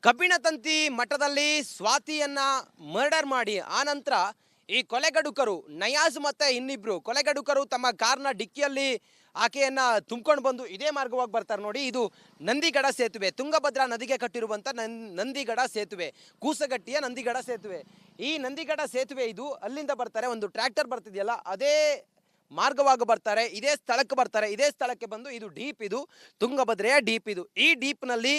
ಕಬ್ಬಿಣ ತಂತಿ ಮಠದಲ್ಲಿ ಸ್ವಾತಿಯನ್ನ ಮರ್ಡರ್ ಮಾಡಿ ಆನಂತರ ಈ ಕೊಲೆಗಡುಕರು ನಯಾಜ್ ಮತ್ತೆ ಇನ್ನಿಬ್ರು ಕೊಲೆಗಡುಕರು ತಮ್ಮ ಕಾರ್ನ ಡಿಕ್ಕಿಯಲ್ಲಿ ಆಕೆಯನ್ನ ತುಂಬಿಕೊಂಡು ಬಂದು ಇದೇ ಮಾರ್ಗವಾಗಿ ಬರ್ತಾರೆ ನೋಡಿ. ಇದು ನಂದಿಗಡ ಸೇತುವೆ, ತುಂಗಭದ್ರಾ ನದಿಗೆ ಕಟ್ಟಿರುವಂತ ನಂದಿಗಡ ಸೇತುವೆ, ಕೂಸಗಟ್ಟಿಯ ನಂದಿಗಡ ಸೇತುವೆ. ಈ ನಂದಿಗಡ ಸೇತುವೆ ಇದು ಅಲ್ಲಿಂದ ಬರ್ತಾರೆ, ಒಂದು ಟ್ರ್ಯಾಕ್ಟರ್ ಬರ್ತಿದೆಯಲ್ಲ ಅದೇ ಮಾರ್ಗವಾಗಿ ಬರ್ತಾರೆ, ಇದೇ ಸ್ಥಳಕ್ಕೆ ಬರ್ತಾರೆ. ಇದೇ ಸ್ಥಳಕ್ಕೆ ಬಂದು ಇದು ಡೀಪ್, ಇದು ತುಂಗಭದ್ರೆಯ ಡೀಪ್. ಇದು ಈ ಡೀಪ್ನಲ್ಲಿ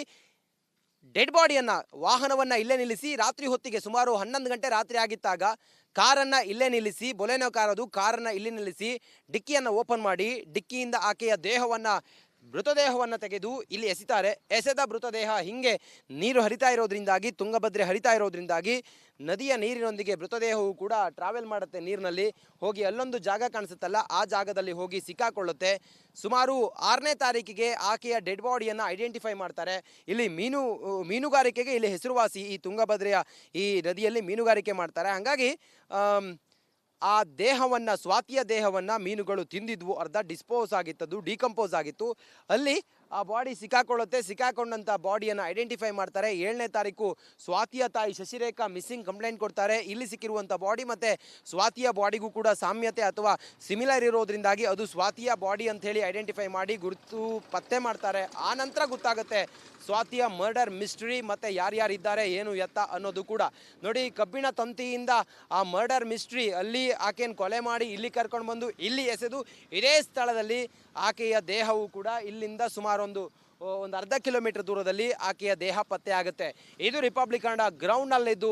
ಡೆಡ್ ಬಾಡಿಯನ್ನ ವಾಹನವನ್ನ ಇಲ್ಲೇ ನಿಲ್ಲಿಸಿ ರಾತ್ರಿ ಹೊತ್ತಿಗೆ ಸುಮಾರು 11 ಗಂಟೆ ರಾತ್ರಿ ಆಗಿದ್ದಾಗ ಕಾರನ್ನ ಇಲ್ಲೇ ನಿಲ್ಲಿಸಿ, ಬೊಲೆನೋ ಕಾರ್ ಅದು, ಕಾರನ್ನ ಇಲ್ಲಿ ನಿಲ್ಲಿಸಿ ಡಿಕ್ಕಿಯನ್ನು ಓಪನ್ ಮಾಡಿ ಡಿಕ್ಕಿಯಿಂದ ಆಕೆಯ ಮೃತದೇಹವನ್ನು ತೆಗೆದು ಇಲ್ಲಿ ಎಸಿತಾರೆ. ಎಸೆದ ಮೃತದೇಹ ಹಿಂಗೆ ನೀರು ಹರಿತಾ ಇರೋದ್ರಿಂದಾಗಿ, ತುಂಗಭದ್ರೆ ಹರಿತಾ ಇರೋದ್ರಿಂದಾಗಿ ನದಿಯ ನೀರಿನೊಂದಿಗೆ ಮೃತದೇಹವು ಕೂಡ ಟ್ರಾವೆಲ್ ಮಾಡುತ್ತೆ. ನೀರಿನಲ್ಲಿ ಹೋಗಿ ಅಲ್ಲೊಂದು ಜಾಗ ಕಾಣಿಸುತ್ತಲ್ಲ ಆ ಜಾಗದಲ್ಲಿ ಹೋಗಿ ಸಿಕ್ಕಾಕೊಳ್ಳುತ್ತೆ. ಸುಮಾರು 6ನೇ ತಾರೀಕಿಗೆ ಆಕೆಯ ಡೆಡ್ ಬಾಡಿಯನ್ನು ಐಡೆಂಟಿಫೈ ಮಾಡ್ತಾರೆ. ಇಲ್ಲಿ ಮೀನುಗಾರಿಕೆಗೆ ಇಲ್ಲಿ ಹೆಸರುವಾಸಿ, ಈ ತುಂಗಭದ್ರೆಯ ಈ ನದಿಯಲ್ಲಿ ಮೀನುಗಾರಿಕೆ ಮಾಡ್ತಾರೆ. ಹಾಗಾಗಿ ಆ ದೇಹವನ್ನು, ಸ್ವಾತಿಯ ದೇಹವನ್ನು ಮೀನುಗಳು ತಿಂದಿದ್ವು, ಅರ್ಧ ಡಿಸ್ಪೋಸ್ ಆಗಿತ್ತದು, ಡಿಕಂಪೋಸ್ ಆಗಿತ್ತು. ಅಲ್ಲಿ ಆ ಬಾಡಿ ಸಿಕ್ಕಾಕೊಳ್ಳುತ್ತೆ. ಸಿಕ್ಕಾಕೊಂಡಂಥ ಬಾಡಿಯನ್ನು ಐಡೆಂಟಿಫೈ ಮಾಡ್ತಾರೆ. 7ನೇ ತಾರೀಕು ಸ್ವಾತಿಯ ತಾಯಿ ಶಶಿರೇಖಾ ಮಿಸ್ಸಿಂಗ್ ಕಂಪ್ಲೇಂಟ್ ಕೊಡ್ತಾರೆ. ಇಲ್ಲಿ ಸಿಕ್ಕಿರುವಂಥ ಬಾಡಿ ಮತ್ತು ಸ್ವಾತಿಯ ಬಾಡಿಗೂ ಕೂಡ ಸಾಮ್ಯತೆ ಅಥವಾ ಸಿಮಿಲರ್ ಇರೋದ್ರಿಂದಾಗಿ ಅದು ಸ್ವಾತಿಯ ಬಾಡಿ ಅಂಥೇಳಿ ಐಡೆಂಟಿಫೈ ಮಾಡಿ ಗುರುತು ಪತ್ತೆ ಮಾಡ್ತಾರೆ. ಆ ನಂತರ ಗೊತ್ತಾಗುತ್ತೆ ಸ್ವಾತಿಯ ಮರ್ಡರ್ ಮಿಸ್ಟ್ರಿ ಮತ್ತು ಯಾರ್ಯಾರಿದ್ದಾರೆ, ಏನು ಎತ್ತ ಅನ್ನೋದು ಕೂಡ. ನೋಡಿ, ಕಬ್ಬಿಣ ತಂತಿಯಿಂದ ಆ ಮರ್ಡರ್ ಮಿಸ್ಟ್ರಿ, ಅಲ್ಲಿ ಆಕೆಯನ್ನು ಕೊಲೆ ಮಾಡಿ ಇಲ್ಲಿ ಕರ್ಕೊಂಡು ಬಂದು ಇಲ್ಲಿ ಎಸೆದು ಇದೇ ಸ್ಥಳದಲ್ಲಿ ಆಕೆಯ ದೇಹವು ಕೂಡ ಇಲ್ಲಿಂದ ಸುಮಾರು ಒಂದು ಅರ್ಧ ಕಿಲೋಮೀಟರ್ ದೂರದಲ್ಲಿ ಆಕೆಯ ದೇಹ ಪತ್ತೆ ಆಗುತ್ತೆ. ಇದು ರಿಪಬ್ಲಿಕ್ ಕನ್ನಡ ಗ್ರೌಂಡ್ನಲ್ಲಿದ್ದು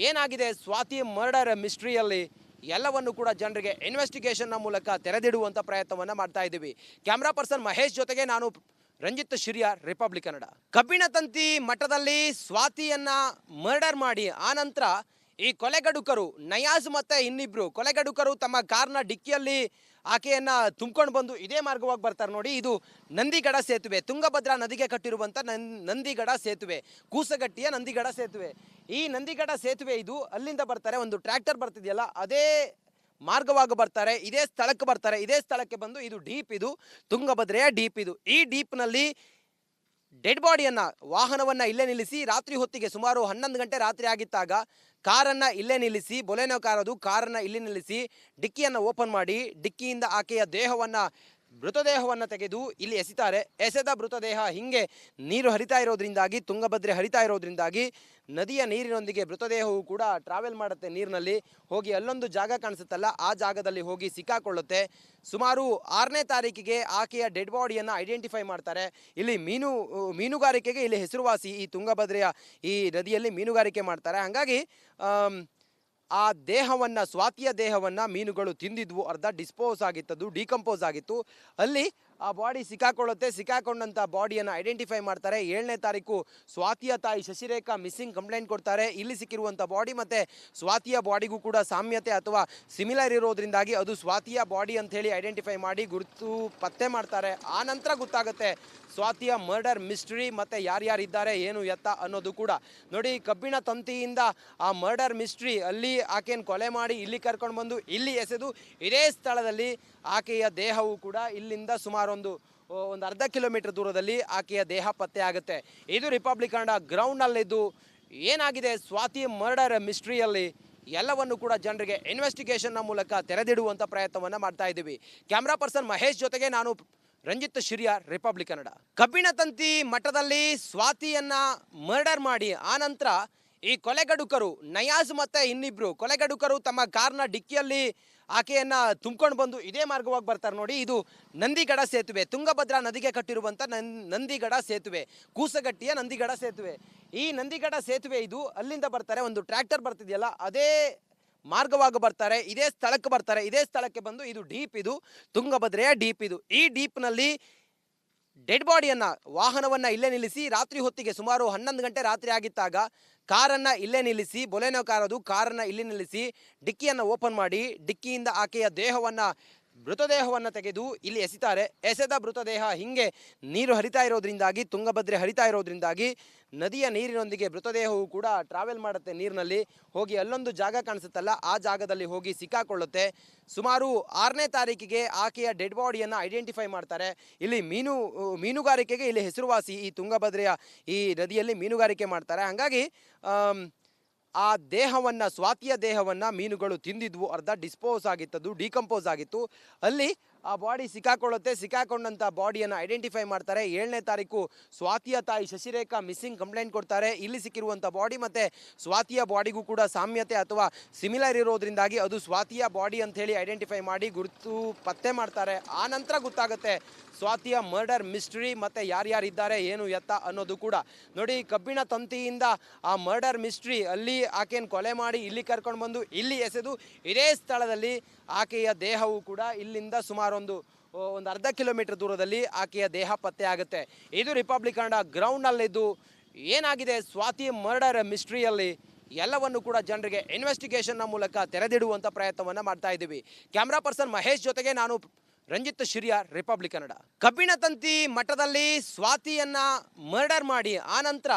ಏನಾಗಿದೆ ಸ್ವಾತಿ ಮರ್ಡರ್ ಮಿಸ್ಟ್ರಿಯಲ್ಲಿ ಎಲ್ಲವನ್ನು ಕೂಡ ಜನರಿಗೆ ಇನ್ವೆಸ್ಟಿಗೇಷನ್ನ ಮೂಲಕ ತೆರೆದಿಡುವಂಥ ಪ್ರಯತ್ನವನ್ನು ಮಾಡ್ತಾ ಇದ್ದೀವಿ. ಕ್ಯಾಮ್ರಾ ಪರ್ಸನ್ ಮಹೇಶ್ ಜೊತೆಗೆ ನಾನು ರಂಜಿತ್ ಶಿರಿಯಾರ್, ರಿಪಬ್ಲಿಕ್ ಕನ್ನಡ. ಕಬ್ಬಿಣ ತಂತಿ ಮಠದಲ್ಲಿ ಸ್ವಾತಿಯನ್ನ ಮರ್ಡರ್ ಮಾಡಿ ಆನಂತರ ಈ ಕೊಲೆಗಡುಕರು ನಯಾಜ್ ಮತ್ತೆ ಇನ್ನಿಬ್ರು ಕೊಲೆಗಡುಕರು ತಮ್ಮ ಕಾರ್ನ ಡಿಕ್ಕಿಯಲ್ಲಿ ಆಕೆಯನ್ನ ತುಂಬಿಕೊಂಡು ಬಂದು ಇದೇ ಮಾರ್ಗವಾಗಿ ಬರ್ತಾರೆ ನೋಡಿ. ಇದು ನಂದಿಗಡ ಸೇತುವೆ, ತುಂಗಭದ್ರಾ ನದಿಗೆ ಕಟ್ಟಿರುವಂಥ ನಂದಿಗಡ ಸೇತುವೆ, ಕೂಸಗಟ್ಟಿಯ ನಂದಿಗಡ ಸೇತುವೆ. ಈ ನಂದಿಗಡ ಸೇತುವೆ ಇದು ಅಲ್ಲಿಂದ ಬರ್ತಾರೆ, ಒಂದು ಟ್ರ್ಯಾಕ್ಟರ್ ಬರ್ತಿದೆಯಲ್ಲ ಅದೇ ಮಾರ್ಗವಾಗಿ ಬರ್ತಾರೆ, ಇದೇ ಸ್ಥಳಕ್ಕೆ ಬರ್ತಾರೆ. ಇದೇ ಸ್ಥಳಕ್ಕೆ ಬಂದು ಇದು ಡೀಪ್, ಇದು ತುಂಗಭದ್ರೆಯ ಡೀಪ್. ಇದು ಈ ಡೀಪ್ನಲ್ಲಿ ಡೆಡ್ ಬಾಡಿಯನ್ನ ವಾಹನವನ್ನ ಇಲ್ಲೇ ನಿಲ್ಲಿಸಿ ರಾತ್ರಿ ಹೊತ್ತಿಗೆ ಸುಮಾರು 11 ಗಂಟೆ ರಾತ್ರಿ ಆಗಿದ್ದಾಗ ಕಾರನ್ನ ಇಲ್ಲೇ ನಿಲ್ಲಿಸಿ, ಬೊಲೆನೋ ಕಾರ್ ಅದು, ಕಾರನ್ನ ಇಲ್ಲಿ ನಿಲ್ಲಿಸಿ ಡಿಕ್ಕಿಯನ್ನು ಓಪನ್ ಮಾಡಿ ಡಿಕ್ಕಿಯಿಂದ ಆಕೆಯ ಮೃತದೇಹವನ್ನು ತೆಗೆದು ಇಲ್ಲಿ ಎಸಿತಾರೆ. ಎಸೆದ ಮೃತದೇಹ ಹಿಂಗೆ ನೀರು ಹರಿತಾ ಇರೋದ್ರಿಂದಾಗಿ, ತುಂಗಭದ್ರೆ ಹರಿತಾ ಇರೋದ್ರಿಂದಾಗಿ ನದಿಯ ನೀರಿನೊಂದಿಗೆ ಮೃತದೇಹವು ಕೂಡ ಟ್ರಾವೆಲ್ ಮಾಡುತ್ತೆ. ನೀರಿನಲ್ಲಿ ಹೋಗಿ ಅಲ್ಲೊಂದು ಜಾಗ ಕಾಣಿಸುತ್ತಲ್ಲ ಆ ಜಾಗದಲ್ಲಿ ಹೋಗಿ ಸಿಕ್ಕಾಕೊಳ್ಳುತ್ತೆ. ಸುಮಾರು 6ನೇ ತಾರೀಕಿಗೆ ಆಕೆಯ ಡೆಡ್ ಬಾಡಿಯನ್ನು ಐಡೆಂಟಿಫೈ ಮಾಡ್ತಾರೆ. ಇಲ್ಲಿ ಮೀನುಗಾರಿಕೆಗೆ ಇಲ್ಲಿ ಹೆಸರುವಾಸಿ, ಈ ತುಂಗಭದ್ರೆಯ ಈ ನದಿಯಲ್ಲಿ ಮೀನುಗಾರಿಕೆ ಮಾಡ್ತಾರೆ. ಹಾಗಾಗಿ ಆ ದೇಹವನ್ನು, ಸ್ವಾತಿಯ ದೇಹವನ್ನು ಮೀನುಗಳು ತಿಂದಿದ್ವು, ಅರ್ಧ ಡಿಸ್ಪೋಸ್ ಆಗಿತ್ತದು, ಡಿಕಂಪೋಸ್ ಆಗಿತ್ತು. ಅಲ್ಲಿ ಆ ಬಾಡಿ ಸಿಕ್ಕಾಕೊಳ್ಳುತ್ತೆ. ಸಿಕ್ಕಾಕೊಂಡಂಥ ಬಾಡಿಯನ್ನು ಐಡೆಂಟಿಫೈ ಮಾಡ್ತಾರೆ. 7ನೇ ತಾರೀಕು ಸ್ವಾತಿಯ ತಾಯಿ ಶಶಿರೇಖಾ ಮಿಸ್ಸಿಂಗ್ ಕಂಪ್ಲೇಂಟ್ ಕೊಡ್ತಾರೆ. ಇಲ್ಲಿ ಸಿಕ್ಕಿರುವಂಥ ಬಾಡಿ ಮತ್ತು ಸ್ವಾತಿಯ ಬಾಡಿಗೂ ಕೂಡ ಸಾಮ್ಯತೆ ಅಥವಾ ಸಿಮಿಲರ್ ಇರೋದ್ರಿಂದಾಗಿ ಅದು ಸ್ವಾತಿಯ ಬಾಡಿ ಅಂಥೇಳಿ ಐಡೆಂಟಿಫೈ ಮಾಡಿ ಗುರುತು ಪತ್ತೆ ಮಾಡ್ತಾರೆ. ಆ ನಂತರ ಗೊತ್ತಾಗುತ್ತೆ ಸ್ವಾತಿಯ ಮರ್ಡರ್ ಮಿಸ್ಟ್ರಿ ಮತ್ತು ಯಾರ್ಯಾರಿದ್ದಾರೆ, ಏನು ಎತ್ತ ಅನ್ನೋದು ಕೂಡ. ನೋಡಿ, ಕಬ್ಬಿಣ ತಂತಿಯಿಂದ ಆ ಮರ್ಡರ್ ಮಿಸ್ಟ್ರಿ, ಅಲ್ಲಿ ಆಕೆಯನ್ನು ಕೊಲೆ ಮಾಡಿ ಇಲ್ಲಿ ಕರ್ಕೊಂಡು ಬಂದು ಇಲ್ಲಿ ಎಸೆದು ಇದೇ ಸ್ಥಳದಲ್ಲಿ ಆಕೆಯ ದೇಹವು ಕೂಡ ಇಲ್ಲಿಂದ ಸುಮಾರು ಒಂದು ಅರ್ಧ ಕಿಲೋಮೀಟರ್ ದೂರದಲ್ಲಿ ಆಕೆಯ ದೇಹ ಪತ್ತೆ ಆಗುತ್ತೆ. ಇದು ರಿಪಬ್ಲಿಕ್ ಕನ್ನಡ ಗ್ರೌಂಡ್ನಲ್ಲಿದ್ದು ಏನಾಗಿದೆ ಸ್ವಾತಿ ಮರ್ಡರ್ ಮಿಸ್ಟ್ರಿಯಲ್ಲಿ ಎಲ್ಲವನ್ನು ಕೂಡ ಜನರಿಗೆ ಇನ್ವೆಸ್ಟಿಗೇಷನ್ನ ಮೂಲಕ ತೆರೆದಿಡುವಂಥ ಪ್ರಯತ್ನವನ್ನು ಮಾಡ್ತಾ ಇದ್ದೀವಿ. ಕ್ಯಾಮ್ರಾ ಪರ್ಸನ್ ಮಹೇಶ್ ಜೊತೆಗೆ ನಾನು ರಂಜಿತ್ ಶಿರಿಯಾರ್, ರಿಪಬ್ಲಿಕ್ ಕನ್ನಡ. ಕಬ್ಬಿಣ ತಂತಿ ಮಠದಲ್ಲಿ ಸ್ವಾತಿಯನ್ನ ಮರ್ಡರ್ ಮಾಡಿ ಆನಂತರ ಈ ಕೊಲೆಗಡುಕರು ನಯಾಜ್ ಮತ್ತೆ ಇನ್ನಿಬ್ರು ಕೊಲೆಗಡುಕರು ತಮ್ಮ ಕಾರ್ನ ಡಿಕ್ಕಿಯಲ್ಲಿ ಆಕೆಯನ್ನ ತುಂಬಿಕೊಂಡು ಬಂದು ಇದೇ ಮಾರ್ಗವಾಗಿ ಬರ್ತಾರೆ ನೋಡಿ. ಇದು ನಂದಿಗಡ ಸೇತುವೆ, ತುಂಗಭದ್ರಾ ನದಿಗೆ ಕಟ್ಟಿರುವಂಥ ನಂದಿಗಡ ಸೇತುವೆ, ಕೂಸಗಟ್ಟಿಯ ನಂದಿಗಡ ಸೇತುವೆ. ಈ ನಂದಿಗಡ ಸೇತುವೆ ಇದು ಅಲ್ಲಿಂದ ಬರ್ತಾರೆ, ಒಂದು ಟ್ರ್ಯಾಕ್ಟರ್ ಬರ್ತಿದೆಯಲ್ಲ ಅದೇ ಮಾರ್ಗವಾಗಿ ಬರ್ತಾರೆ, ಇದೇ ಸ್ಥಳಕ್ಕೆ ಬರ್ತಾರೆ. ಇದೇ ಸ್ಥಳಕ್ಕೆ ಬಂದು ಇದು ಡೀಪ್, ಇದು ತುಂಗಭದ್ರೆಯ ಡೀಪ್. ಇದು ಈ ಡೀಪ್ನಲ್ಲಿ ಡೆಡ್ ಬಾಡಿಯನ್ನು, ವಾಹನವನ್ನು ಇಲ್ಲೇ ನಿಲ್ಲಿಸಿ ರಾತ್ರಿ ಹೊತ್ತಿಗೆ ಸುಮಾರು 11 ಗಂಟೆ ರಾತ್ರಿ ಆಗಿದ್ದಾಗ ಕಾರನ್ನು ಇಲ್ಲೇ ನಿಲ್ಲಿಸಿ, ಬೊಲೆನೋ ಕಾರ್ ಅದು, ಕಾರನ್ನು ಇಲ್ಲಿ ನಿಲ್ಲಿಸಿ ಡಿಕ್ಕಿಯನ್ನು ಓಪನ್ ಮಾಡಿ ಡಿಕ್ಕಿಯಿಂದ ಆಕೆಯ ಮೃತದೇಹವನ್ನು ತೆಗೆದು ಇಲ್ಲಿ ಎಸಿತಾರೆ. ಎಸೆದ ಮೃತದೇಹ ಹಿಂಗೆ ನೀರು ಹರಿತಾ ಇರೋದ್ರಿಂದಾಗಿ, ತುಂಗಭದ್ರೆ ಹರಿತಾ ಇರೋದ್ರಿಂದಾಗಿ ನದಿಯ ನೀರಿನೊಂದಿಗೆ ಮೃತದೇಹವು ಕೂಡ ಟ್ರಾವೆಲ್ ಮಾಡುತ್ತೆ. ನೀರಿನಲ್ಲಿ ಹೋಗಿ ಅಲ್ಲೊಂದು ಜಾಗ ಕಾಣಿಸುತ್ತಲ್ಲ, ಆ ಜಾಗದಲ್ಲಿ ಹೋಗಿ ಸಿಕ್ಕಾಕೊಳ್ಳುತ್ತೆ. ಸುಮಾರು 6ನೇ ತಾರೀಕಿಗೆ ಆಕೆಯ ಡೆಡ್ ಬಾಡಿಯನ್ನು ಐಡೆಂಟಿಫೈ ಮಾಡ್ತಾರೆ. ಇಲ್ಲಿ ಮೀನುಗಾರಿಕೆಗೆ ಇಲ್ಲಿ ಹೆಸರುವಾಸಿ ಈ ತುಂಗಭದ್ರೆಯ ಈ ನದಿಯಲ್ಲಿ ಮೀನುಗಾರಿಕೆ ಮಾಡ್ತಾರೆ. ಹಾಗಾಗಿ ಆ ದೇಹವನ್ನು, ಸ್ವಾತಿಯ ದೇಹವನ್ನು ಮೀನುಗಳು ತಿಂದಿದ್ವು. ಅರ್ಧ ಡಿಸ್ಪೋಸ್ ಆಗಿತ್ತದು, ಡಿಕಂಪೋಸ್ ಆಗಿತ್ತು. ಅಲ್ಲಿ ಆ ಬಾಡಿ ಸಿಕ್ಕಾಕೊಳ್ಳುತ್ತೆ. ಸಿಕ್ಕಾಕೊಂಡಂಥ ಬಾಡಿಯನ್ನು ಐಡೆಂಟಿಫೈ ಮಾಡ್ತಾರೆ. 7ನೇ ತಾರೀಕು ಸ್ವಾತಿಯ ತಾಯಿ ಶಶಿರೇಖಾ ಮಿಸ್ಸಿಂಗ್ ಕಂಪ್ಲೇಂಟ್ ಕೊಡ್ತಾರೆ. ಇಲ್ಲಿ ಸಿಕ್ಕಿರುವಂಥ ಬಾಡಿ ಮತ್ತು ಸ್ವಾತಿಯ ಬಾಡಿಗೂ ಕೂಡ ಸಾಮ್ಯತೆ ಅಥವಾ ಸಿಮಿಲರ್ ಇರೋದ್ರಿಂದಾಗಿ ಅದು ಸ್ವಾತಿಯ ಬಾಡಿ ಅಂಥೇಳಿ ಐಡೆಂಟಿಫೈ ಮಾಡಿ ಗುರುತು ಪತ್ತೆ ಮಾಡ್ತಾರೆ. ಆ ನಂತರ ಗೊತ್ತಾಗುತ್ತೆ ಸ್ವಾತಿಯ ಮರ್ಡರ್ ಮಿಸ್ಟ್ರಿ ಮತ್ತು ಯಾರ್ಯಾರಿದ್ದಾರೆ, ಏನು ಎತ್ತ ಅನ್ನೋದು ಕೂಡ. ನೋಡಿ, ಕಬ್ಬಿಣ ತಂತಿಯಿಂದ ಆ ಮರ್ಡರ್ ಮಿಸ್ಟ್ರಿ, ಅಲ್ಲಿ ಆಕೆಯನ್ನು ಕೊಲೆ ಮಾಡಿ ಇಲ್ಲಿ ಕರ್ಕೊಂಡು ಬಂದು ಇಲ್ಲಿ ಎಸೆದು ಇದೇ ಸ್ಥಳದಲ್ಲಿ ಆಕೆಯ ದೇಹವು ಕೂಡ ಇಲ್ಲಿಂದ ಸುಮಾರು ಒಂದು ಅರ್ಧ ಕಿಲೋಮೀಟರ್ ದೂರದಲ್ಲಿ ಆಕೆಯ ದೇಹ ಪತ್ತೆ ಆಗುತ್ತೆ. ಇದು ರಿಪಬ್ಲಿಕ್ ಕನ್ನಡ ಗ್ರೌಂಡ್ನಲ್ಲಿದ್ದು ಏನಾಗಿದೆ ಸ್ವಾತಿ ಮರ್ಡರ್ ಮಿಸ್ಟ್ರಿಯಲ್ಲಿ ಎಲ್ಲವನ್ನು ಕೂಡ ಜನರಿಗೆ ಇನ್ವೆಸ್ಟಿಗೇಷನ್ನ ಮೂಲಕ ತೆರೆದಿಡುವಂಥ ಪ್ರಯತ್ನವನ್ನು ಮಾಡ್ತಾ ಇದ್ದೀವಿ. ಕ್ಯಾಮ್ರಾ ಪರ್ಸನ್ ಮಹೇಶ್ ಜೊತೆಗೆ ನಾನು ರಂಜಿತ್ ಶಿರಿಯಾರ್, ರಿಪಬ್ಲಿಕ್ ಕನ್ನಡ. ಕಬ್ಬಿಣ ತಂತಿ ಮಠದಲ್ಲಿ ಸ್ವಾತಿಯನ್ನ ಮರ್ಡರ್ ಮಾಡಿ ಆನಂತರ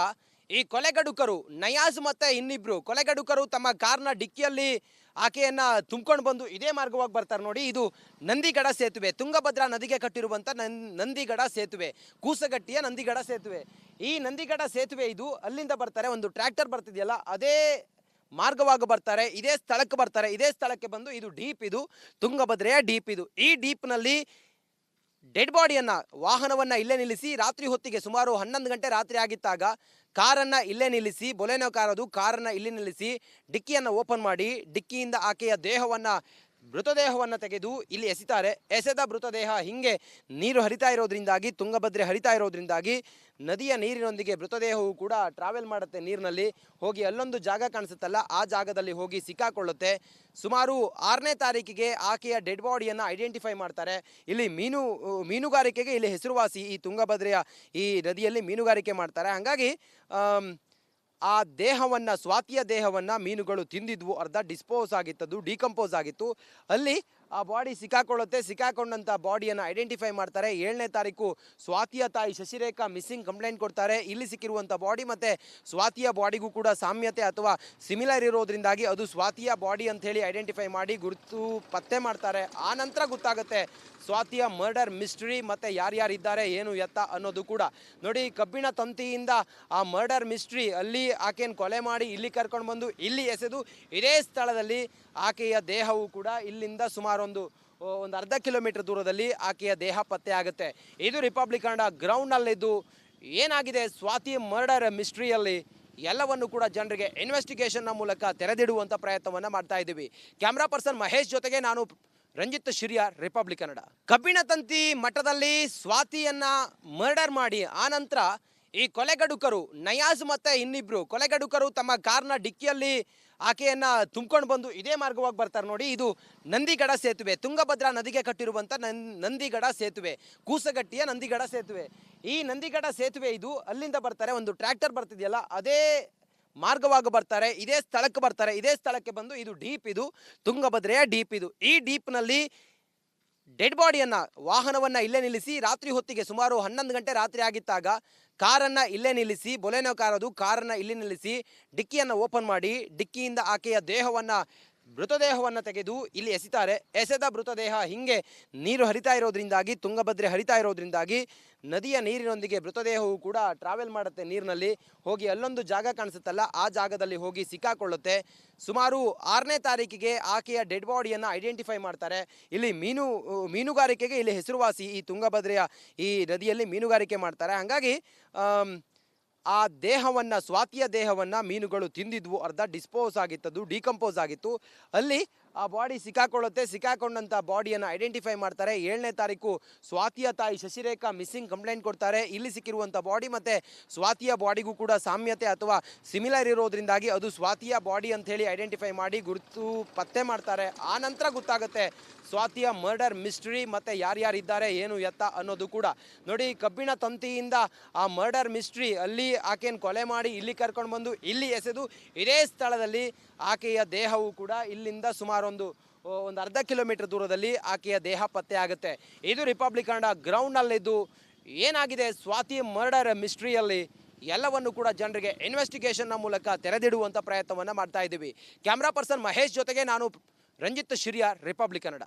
ಈ ಕೊಲೆಗಡುಕರು ನಯಾಜ್ ಮತ್ತೆ ಇನ್ನಿಬ್ರು ಕೊಲೆಗಡುಕರು ತಮ್ಮ ಕಾರ್ನ ಡಿಕ್ಕಿಯಲ್ಲಿ ಆಕೆಯನ್ನ ತುಂಬ್ಕೊಂಡು ಬಂದು ಇದೇ ಮಾರ್ಗವಾಗಿ ಬರ್ತಾರೆ. ನೋಡಿ, ಇದು ನಂದಿಗಡ ಸೇತುವೆ, ತುಂಗಭದ್ರಾ ನದಿಗೆ ಕಟ್ಟಿರುವಂಥ ನಂದಿಗಡ ಸೇತುವೆ, ಕೂಸಗಟ್ಟಿಯ ನಂದಿಗಡ ಸೇತುವೆ. ಈ ನಂದಿಗಡ ಸೇತುವೆ ಇದು. ಅಲ್ಲಿಂದ ಬರ್ತಾರೆ, ಒಂದು ಟ್ರ್ಯಾಕ್ಟರ್ ಬರ್ತಿದೆಯಲ್ಲ ಅದೇ ಮಾರ್ಗವಾಗಿ ಬರ್ತಾರೆ, ಇದೇ ಸ್ಥಳಕ್ಕೆ ಬರ್ತಾರೆ. ಇದೇ ಸ್ಥಳಕ್ಕೆ ಬಂದು ಇದು ಡೀಪ್, ಇದು ತುಂಗಭದ್ರೆಯ ಡೀಪ್. ಇದು ಈ ಡೀಪ್ನಲ್ಲಿ ಡೆಡ್ ಬಾಡಿಯನ್ನು, ವಾಹನವನ್ನು ಇಲ್ಲೇ ನಿಲ್ಲಿಸಿ ರಾತ್ರಿ ಹೊತ್ತಿಗೆ ಸುಮಾರು 11 ಗಂಟೆ ರಾತ್ರಿ ಆಗಿದ್ದಾಗ ಕಾರನ್ನು ಇಲ್ಲೇ ನಿಲ್ಲಿಸಿ, ಬೊಲೆನೋ ಕಾರ್ ಅದು, ಕಾರನ್ನು ಇಲ್ಲಿ ನಿಲ್ಲಿಸಿ ಡಿಕ್ಕಿಯನ್ನು ಓಪನ್ ಮಾಡಿ ಡಿಕ್ಕಿಯಿಂದ ಆಕೆಯ ದೇಹವನ್ನು, ಮೃತದೇಹವನ್ನು ತೆಗೆದು ಇಲ್ಲಿ ಎಸಿತಾರೆ. ಎಸೆದ ಮೃತದೇಹ ಹಿಂಗೆ ನೀರು ಹರಿತಾ ಇರೋದ್ರಿಂದಾಗಿ, ತುಂಗಭದ್ರೆ ಹರಿತಾ ಇರೋದ್ರಿಂದಾಗಿ ನದಿಯ ನೀರಿನೊಂದಿಗೆ ಮೃತದೇಹವು ಕೂಡ ಟ್ರಾವೆಲ್ ಮಾಡುತ್ತೆ. ನೀರಿನಲ್ಲಿ ಹೋಗಿ ಅಲ್ಲೊಂದು ಜಾಗ ಕಾಣಿಸುತ್ತಲ್ಲ, ಆ ಜಾಗದಲ್ಲಿ ಹೋಗಿ ಸಿಕ್ಕಾಕೊಳ್ಳುತ್ತೆ. ಸುಮಾರು 6ನೇ ತಾರೀಕಿಗೆ ಆಕೆಯ ಡೆಡ್ ಬಾಡಿಯನ್ನು ಐಡೆಂಟಿಫೈ ಮಾಡ್ತಾರೆ. ಇಲ್ಲಿ ಮೀನುಗಾರಿಕೆಗೆ ಇಲ್ಲಿ ಹೆಸರುವಾಸಿ ಈ ತುಂಗಭದ್ರೆಯ ಈ ನದಿಯಲ್ಲಿ ಮೀನುಗಾರಿಕೆ ಮಾಡ್ತಾರೆ. ಹಾಗಾಗಿ ಆ ದೇಹವನ್ನು, ಸ್ವಾತಿಯ ದೇಹವನ್ನು ಮೀನುಗಳು ತಿಂದಿದ್ವು. ಅರ್ಧ ಡಿಸ್ಪೋಸ್ ಆಗಿತ್ತದು, ಡಿಕಂಪೋಸ್ ಆಗಿತ್ತು. ಅಲ್ಲಿ ಆ ಬಾಡಿ ಸಿಕ್ಕಾಕೊಳ್ಳುತ್ತೆ. ಸಿಕ್ಕಾಕೊಂಡಂಥ ಬಾಡಿಯನ್ನು ಐಡೆಂಟಿಫೈ ಮಾಡ್ತಾರೆ. 7ನೇ ತಾರೀಕು ಸ್ವಾತಿಯ ತಾಯಿ ಶಶಿರೇಖಾ ಮಿಸ್ಸಿಂಗ್ ಕಂಪ್ಲೇಂಟ್ ಕೊಡ್ತಾರೆ. ಇಲ್ಲಿ ಸಿಕ್ಕಿರುವಂಥ ಬಾಡಿ ಮತ್ತು ಸ್ವಾತಿಯ ಬಾಡಿಗೂ ಕೂಡ ಸಾಮ್ಯತೆ ಅಥವಾ ಸಿಮಿಲರ್ ಇರೋದ್ರಿಂದಾಗಿ ಅದು ಸ್ವಾತಿಯ ಬಾಡಿ ಅಂಥೇಳಿ ಐಡೆಂಟಿಫೈ ಮಾಡಿ ಗುರುತು ಪತ್ತೆ ಮಾಡ್ತಾರೆ. ಆ ನಂತರ ಗೊತ್ತಾಗುತ್ತೆ ಸ್ವಾತಿಯ ಮರ್ಡರ್ ಮಿಸ್ಟ್ರಿ ಮತ್ತು ಯಾರ್ಯಾರಿದ್ದಾರೆ, ಏನು ಎತ್ತ ಅನ್ನೋದು ಕೂಡ. ನೋಡಿ, ಕಬ್ಬಿಣ ತಂತಿಯಿಂದ ಆ ಮರ್ಡರ್ ಮಿಸ್ಟ್ರಿ, ಅಲ್ಲಿ ಆಕೆಯನ್ನು ಕೊಲೆ ಮಾಡಿ ಇಲ್ಲಿ ಕರ್ಕೊಂಡು ಬಂದು ಇಲ್ಲಿ ಎಸೆದು ಇದೇ ಸ್ಥಳದಲ್ಲಿ ಆಕೆಯ ದೇಹವು ಕೂಡ ಇಲ್ಲಿಂದ ಸುಮಾರು ಒಂದು ಅರ್ಧ ಕಿಲೋಮೀಟರ್ ದೂರದಲ್ಲಿ ಆಕೆಯ ದೇಹ ಪತ್ತೆ ಆಗುತ್ತೆ. ಇದು ರಿಪಬ್ಲಿಕ್ ಕನ್ನಡ ಗ್ರೌಂಡ್ನಲ್ಲಿದ್ದು ಏನಾಗಿದೆ ಸ್ವಾತಿ ಮರ್ಡರ್ ಮಿಸ್ಟ್ರಿಯಲ್ಲಿ ಎಲ್ಲವನ್ನು ಕೂಡ ಜನರಿಗೆ ಇನ್ವೆಸ್ಟಿಗೇಷನ್ನ ಮೂಲಕ ತೆರೆದಿಡುವಂಥ ಪ್ರಯತ್ನವನ್ನು ಮಾಡ್ತಾ ಇದ್ದೀವಿ. ಕ್ಯಾಮ್ರಾ ಪರ್ಸನ್ ಮಹೇಶ್ ಜೊತೆಗೆ ನಾನು ರಂಜಿತ್ ಶಿರಿಯಾರ್, ರಿಪಬ್ಲಿಕ್ ಕನ್ನಡ. ಕಬ್ಬಿಣ ತಂತಿ ಮಠದಲ್ಲಿ ಸ್ವಾತಿಯನ್ನ ಮರ್ಡರ್ ಮಾಡಿ ಆನಂತರ ಈ ಕೊಲೆಗಡುಕರು ನಯಾಜ್ ಮತ್ತೆ ಇನ್ನಿಬ್ರು ಕೊಲೆಗಡುಕರು ತಮ್ಮ ಕಾರ್ನ ಡಿಕ್ಕಿಯಲ್ಲಿ ಆಕೆಯನ್ನ ತುಂಬ್ಕೊಂಡು ಬಂದು ಇದೇ ಮಾರ್ಗವಾಗಿ ಬರ್ತಾರೆ. ನೋಡಿ, ಇದು ನಂದಿಗಡ ಸೇತುವೆ, ತುಂಗಭದ್ರಾ ನದಿಗೆ ಕಟ್ಟಿರುವಂಥ ನಂದಿಗಡ ಸೇತುವೆ, ಕೂಸಗಟ್ಟಿಯ ನಂದಿಗಡ ಸೇತುವೆ. ಈ ನಂದಿಗಡ ಸೇತುವೆ ಇದು. ಅಲ್ಲಿಂದ ಬರ್ತಾರೆ, ಒಂದು ಟ್ರ್ಯಾಕ್ಟರ್ ಬರ್ತಿದೆಯಲ್ಲ ಅದೇ ಮಾರ್ಗವಾಗಿ ಬರ್ತಾರೆ, ಇದೇ ಸ್ಥಳಕ್ಕೆ ಬರ್ತಾರೆ. ಇದೇ ಸ್ಥಳಕ್ಕೆ ಬಂದು ಇದು ಡೀಪ್, ಇದು ತುಂಗಭದ್ರೆಯ ಡೀಪ್. ಇದು ಈ ಡೀಪ್ನಲ್ಲಿ ಡೆಡ್ ಬಾಡಿಯನ್ನು, ವಾಹನವನ್ನು ಇಲ್ಲೇ ನಿಲ್ಲಿಸಿ ರಾತ್ರಿ ಹೊತ್ತಿಗೆ ಸುಮಾರು 11 ಗಂಟೆ ರಾತ್ರಿ ಆಗಿದ್ದಾಗ ಕಾರನ್ನು ಇಲ್ಲೇ ನಿಲ್ಲಿಸಿ, ಬೊಲೆನೋ ಕಾರ್ ಅದು, ಕಾರನ್ನು ಇಲ್ಲಿ ನಿಲ್ಲಿಸಿ ಡಿಕ್ಕಿಯನ್ನು ಓಪನ್ ಮಾಡಿ ಡಿಕ್ಕಿಯಿಂದ ಆಕೆಯ ದೇಹವನ್ನು, ಮೃತದೇಹವನ್ನು ತೆಗೆದು ಇಲ್ಲಿ ಎಸಿತಾರೆ. ಎಸೆದ ಮೃತದೇಹ ಹಿಂಗೆ ನೀರು ಹರಿತಾ ಇರೋದ್ರಿಂದಾಗಿ, ತುಂಗಭದ್ರೆ ಹರಿತಾ ಇರೋದ್ರಿಂದಾಗಿ ನದಿಯ ನೀರಿನೊಂದಿಗೆ ಮೃತದೇಹವು ಕೂಡ ಟ್ರಾವೆಲ್ ಮಾಡುತ್ತೆ. ನೀರಿನಲ್ಲಿ ಹೋಗಿ ಅಲ್ಲೊಂದು ಜಾಗ ಕಾಣಿಸುತ್ತಲ್ಲ, ಆ ಜಾಗದಲ್ಲಿ ಹೋಗಿ ಸಿಕ್ಕಾಕೊಳ್ಳುತ್ತೆ. ಸುಮಾರು 6ನೇ ತಾರೀಕಿಗೆ ಆಕೆಯ ಡೆಡ್ ಬಾಡಿಯನ್ನು ಐಡೆಂಟಿಫೈ ಮಾಡ್ತಾರೆ. ಇಲ್ಲಿ ಮೀನುಗಾರಿಕೆಗೆ ಇಲ್ಲಿ ಹೆಸರುವಾಸಿ ಈ ತುಂಗಭದ್ರೆಯ ಈ ನದಿಯಲ್ಲಿ ಮೀನುಗಾರಿಕೆ ಮಾಡ್ತಾರೆ. ಹಾಗಾಗಿ ಆ ದೇಹವನ್ನು, ಸ್ವಾತಿಯ ದೇಹವನ್ನು ಮೀನುಗಳು ತಿಂದಿದ್ವು. ಅರ್ಧ ಡಿಸ್ಪೋಸ್ ಆಗಿತ್ತದು, ಡಿಕಂಪೋಸ್ ಆಗಿತ್ತು. ಅಲ್ಲಿ ಆ ಬಾಡಿ ಸಿಕ್ಕಾಕೊಳ್ಳುತ್ತೆ. ಸಿಕ್ಕಾಕೊಂಡಂಥ ಬಾಡಿಯನ್ನು ಐಡೆಂಟಿಫೈ ಮಾಡ್ತಾರೆ. 7ನೇ ತಾರೀಕು ಸ್ವಾತಿಯ ತಾಯಿ ಶಶಿರೇಖಾ ಮಿಸ್ಸಿಂಗ್ ಕಂಪ್ಲೇಂಟ್ ಕೊಡ್ತಾರೆ. ಇಲ್ಲಿ ಸಿಕ್ಕಿರುವಂಥ ಬಾಡಿ ಮತ್ತು ಸ್ವಾತಿಯ ಬಾಡಿಗೂ ಕೂಡ ಸಾಮ್ಯತೆ ಅಥವಾ ಸಿಮಿಲರ್ ಇರೋದ್ರಿಂದಾಗಿ ಅದು ಸ್ವಾತಿಯ ಬಾಡಿ ಅಂಥೇಳಿ ಐಡೆಂಟಿಫೈ ಮಾಡಿ ಗುರುತು ಪತ್ತೆ ಮಾಡ್ತಾರೆ. ಆ ನಂತರ ಗೊತ್ತಾಗುತ್ತೆ ಸ್ವಾತಿಯ ಮರ್ಡರ್ ಮಿಸ್ಟ್ರಿ ಮತ್ತು ಯಾರ್ಯಾರಿದ್ದಾರೆ, ಏನು ಎತ್ತ ಅನ್ನೋದು ಕೂಡ. ನೋಡಿ, ಕಬ್ಬಿಣ ತಂತಿಯಿಂದ ಆ ಮರ್ಡರ್ ಮಿಸ್ಟ್ರಿ, ಅಲ್ಲಿ ಆಕೆಯನ್ನು ಕೊಲೆ ಮಾಡಿ ಇಲ್ಲಿ ಕರ್ಕೊಂಡು ಬಂದು ಇಲ್ಲಿ ಎಸೆದು ಇದೇ ಸ್ಥಳದಲ್ಲಿ ಆಕೆಯ ದೇಹವು ಕೂಡ ಇಲ್ಲಿಂದ ಸುಮಾರು ಒಂದು ಒಂದು ಅರ್ಧ ಕಿಲೋಮೀಟರ್ ದೂರದಲ್ಲಿ ಆಕೆಯ ದೇಹ ಪತ್ತೆ ಆಗುತ್ತೆ. ಇದು ರಿಪಬ್ಲಿಕ್ ಕನ್ನಡ ಗ್ರೌಂಡ್ನಲ್ಲಿದ್ದು ಏನಾಗಿದೆ ಸ್ವಾತಿ ಮರ್ಡರ್ ಮಿಸ್ಟ್ರಿಯಲ್ಲಿ ಎಲ್ಲವನ್ನು ಕೂಡ ಜನರಿಗೆ ಇನ್ವೆಸ್ಟಿಗೇಷನ್ನ ಮೂಲಕ ತೆರೆದಿಡುವಂಥ ಪ್ರಯತ್ನವನ್ನು ಮಾಡ್ತಾ ಇದ್ದೀವಿ. ಕ್ಯಾಮ್ರಾ ಪರ್ಸನ್ ಮಹೇಶ್ ಜೊತೆಗೆ ನಾನು ರಂಜಿತ್ ಶಿರಿಯಾರ್, ರಿಪಬ್ಲಿಕ್ ಕನ್ನಡ.